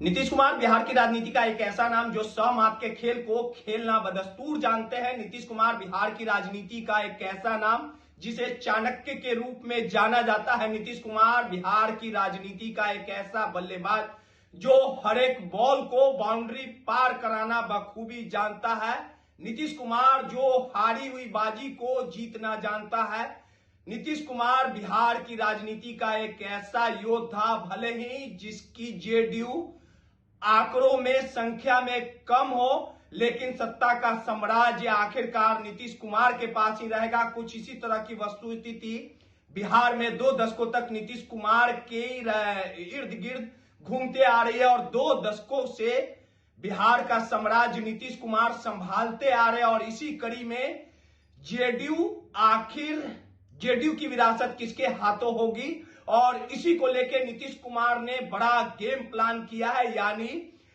नीतीश कुमार बिहार की राजनीति का एक ऐसा नाम जो समाप के खेल को खेलना बदस्तूर जानते हैं। नीतीश कुमार बिहार की राजनीति का एक ऐसा नाम जिसे चाणक्य के रूप में जाना जाता है। नीतीश कुमार बिहार की राजनीति का एक ऐसा बल्लेबाज जो हर एक बॉल को बाउंड्री पार कराना बखूबी जानता है। नीतीश कुमार जो हारी हुई बाजी को जीतना जानता है। नीतीश कुमार बिहार की राजनीति का एक ऐसा योद्धा, भले ही जिसकी जेडीयू आंकड़ों में संख्या में कम हो, लेकिन सत्ता का साम्राज्य आखिरकार नीतीश कुमार के पास ही रहेगा। कुछ इसी तरह की वस्तुस्थिति बिहार में 2 दशकों तक नीतीश कुमार के इर्द गिर्द घूमते आ रही है और 2 दशकों से बिहार का साम्राज्य नीतीश कुमार संभालते आ रहे हैं। और इसी कड़ी में जेडीयू की विरासत किसके हाथों होगी, और इसी को लेकर नीतीश कुमार ने बड़ा गेम प्लान किया है। यानी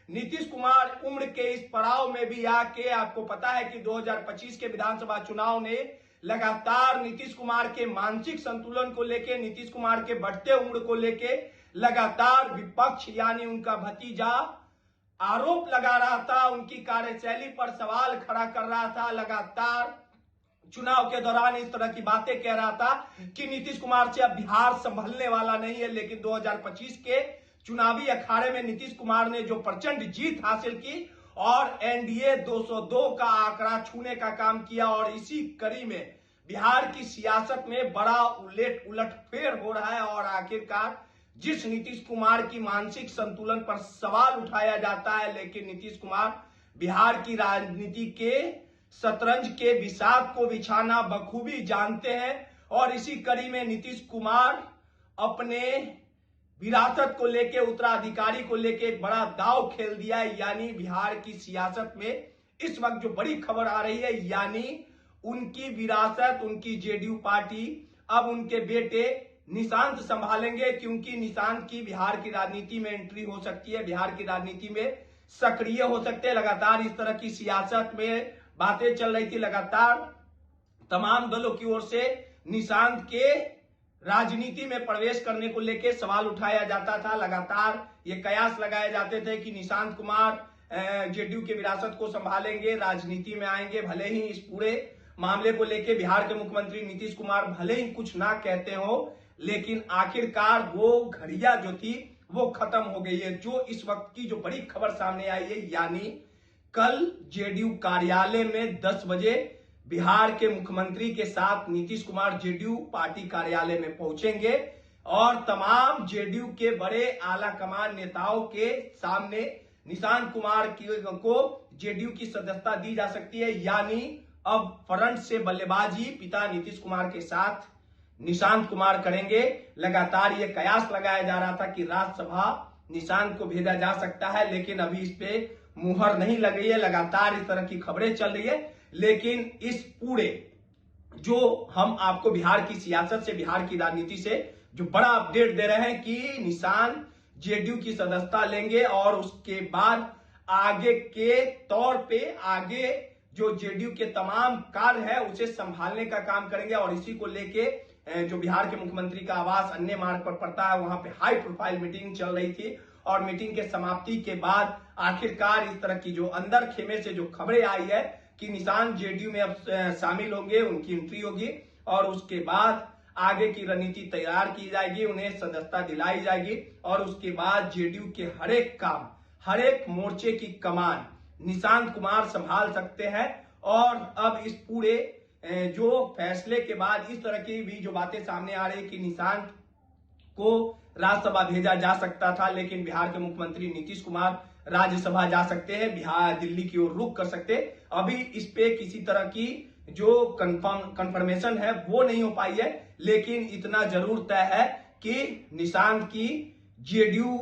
नीतीश कुमार उम्र के इस पड़ाव में भी आके, आपको पता है कि 2025 के विधानसभा चुनाव ने लगातार नीतीश कुमार के मानसिक संतुलन को लेकर, नीतीश कुमार के बढ़ते उम्र को लेकर लगातार विपक्ष यानी उनका भतीजा आरोप लगा रहा था, उनकी कार्यशैली पर सवाल खड़ा कर रहा था, लगातार चुनाव के दौरान इस तरह की बातें कह रहा था कि नीतीश कुमार से अब बिहार संभलने वाला नहीं है। लेकिन 2025 के चुनावी अखाड़े में नीतीश कुमार ने जो प्रचंड जीत हासिल की और एनडीए 202 का आंकड़ा छूने का काम किया, और इसी कड़ी में बिहार की सियासत में बड़ा उलटफेर हो रहा है। और आखिरकार जिस नीतीश कुमार की मानसिक संतुलन पर सवाल उठाया जाता है, लेकिन नीतीश कुमार बिहार की राजनीति के शतरंज के विषाद को बिछाना बखूबी जानते हैं। और इसी कड़ी में नीतीश कुमार अपने विरासत को लेके, उत्तराधिकारी को लेके एक बड़ा दांव खेल दिया है। यानी बिहार की सियासत में इस वक्त जो बड़ी खबर आ रही है, यानी उनकी विरासत, उनकी जेडीयू पार्टी अब उनके बेटे निशांत संभालेंगे, क्योंकि निशांत की बिहार की राजनीति में एंट्री हो सकती है, बिहार की राजनीति में सक्रिय हो सकते हैं। लगातार इस तरह की सियासत में बातें चल रही थी, लगातार तमाम दलों की ओर से निशांत के राजनीति में प्रवेश करने को लेकर सवाल उठाया जाता था। लगातार ये कयास लगाए जाते थे कि निशांत कुमार जेडीयू के विरासत को संभालेंगे, राजनीति में आएंगे। भले ही इस पूरे मामले को लेकर बिहार के मुख्यमंत्री नीतीश कुमार भले ही कुछ ना कहते हो, लेकिन आखिरकार वो घड़ियां जो थी वो खत्म हो गई है। जो इस वक्त की जो बड़ी खबर सामने आई है, यानी कल जेडीयू कार्यालय में 10 बजे बिहार के मुख्यमंत्री के साथ नीतीश कुमार जेडीयू पार्टी कार्यालय में पहुंचेंगे और तमाम जेडीयू के बड़े आला कमान नेताओं के सामने निशांत कुमार को जेडीयू की सदस्यता दी जा सकती है। यानी अब फ्रंट से बल्लेबाजी पिता नीतीश कुमार के साथ निशांत कुमार करेंगे। लगातार ये कयास लगाया जा रहा था कि राज्यसभा निशांत को भेजा जा सकता है, लेकिन अभी इस पे मुहर नहीं लग रही है। लगातार इस तरह की खबरें चल रही है, लेकिन इस पूरे जो हम आपको बिहार की सियासत से, बिहार की राजनीति से जो बड़ा अपडेट दे रहे हैं कि निशांत जेडीयू की सदस्यता लेंगे और उसके बाद आगे के तौर पे आगे जो जेडीयू के तमाम कार्य है उसे संभालने का काम करेंगे। और इसी को लेके जो बिहार के मुख्यमंत्री का आवास अन्य मार्ग पर पड़ता है, वहां पे हाई प्रोफाइल मीटिंग चल रही थी और मीटिंग के समाप्ति के बाद आखिरकार इस तरह की जो अंदर खेमे से जो खबरें आई है कि निशांत जेडीयू में अब शामिल होंगे, उनकी एंट्री होगी और उसके बाद आगे की रणनीति तैयार की जाएगी, उन्हें सदस्यता दिलाई जाएगी और उसके बाद जेडीयू के हर एक काम, हर एक मोर्चे की कमान निशांत कुमार संभाल सकते हैं। और अब इस पूरे जो फैसले के बाद इस तरह की भी जो बातें सामने आ रही है कि निशांत को राज्यसभा भेजा जा सकता था, लेकिन बिहार के मुख्यमंत्री नीतीश कुमार राज्यसभा जा सकते हैं, बिहार दिल्ली की ओर रुख कर सकते। अभी इस पे किसी तरह की जो कंफर्मेशन है वो नहीं हो पाई है, लेकिन इतना जरूर तय है कि निशांत की जेडीयू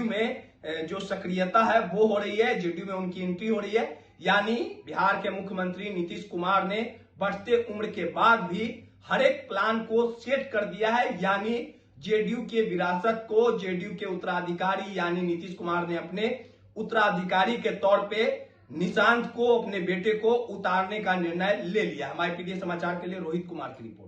में जो सक्रियता है वो हो रही है, जेडीयू में उनकी एंट्री हो रही है। यानी बिहार के मुख्यमंत्री नीतीश कुमार ने बढ़ते उम्र के बाद भी हर एक प्लान को सेट कर दिया है। यानी जेडीयू के विरासत को, जेडीयू के उत्तराधिकारी यानी नीतीश कुमार ने अपने उत्तराधिकारी के तौर पे निशांत को, अपने बेटे को उतारने का निर्णय ले लिया। हमारे पीटीए समाचार के लिए रोहित कुमार की रिपोर्ट।